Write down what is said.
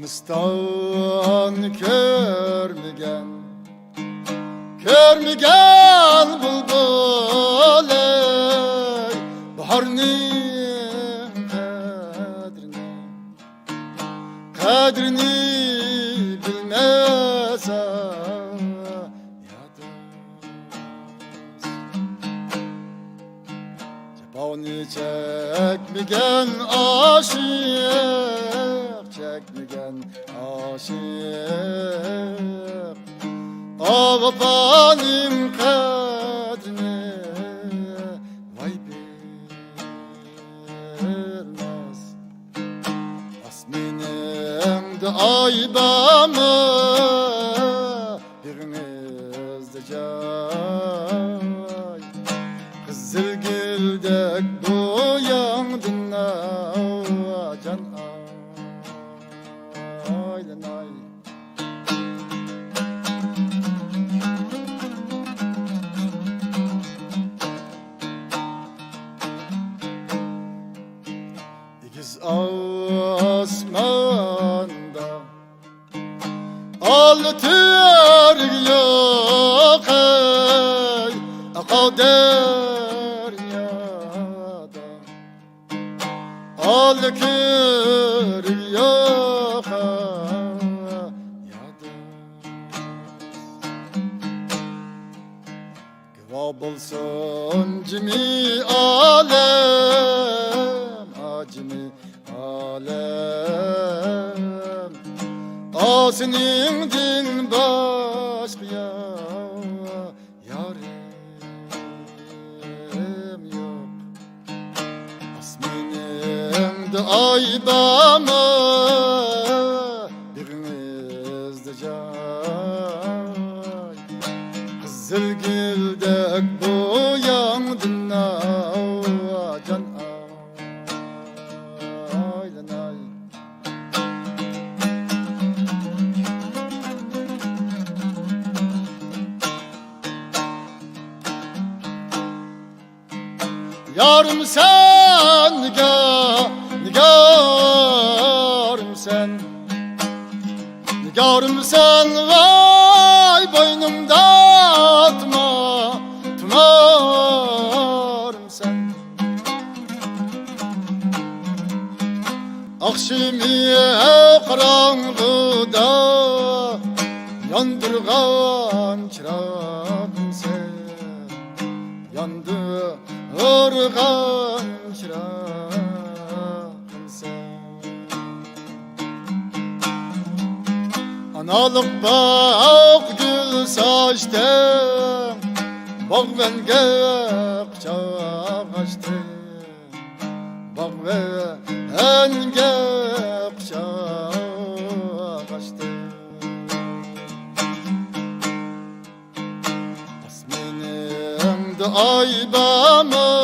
Mistan körmügen bulbul ey baharning kadrini bilmese Cefani çekmegen aşık Ağabanın kadrini vay bilmez Asminim de aybamı biriniz de cay Kızılgüldek boyandın can aylan ay İkiz asmanda altır yok ey kader yada altır yok yada Gıva bulsun cimi alem acmi alem Asinin din başka yarim yok Asminim de aybamı biriniz de cay Kızılgüldek boyandın can aylan ay Yarım sen nigarım sen vay boynumda tümarım sen Akşimiye karanlıkta yandırgan çırağım sen Yandırgan çırağım sen Analık bak gül saçtın Bak ben çağ açtım Bak ben çağ açtım Asminim de aybamı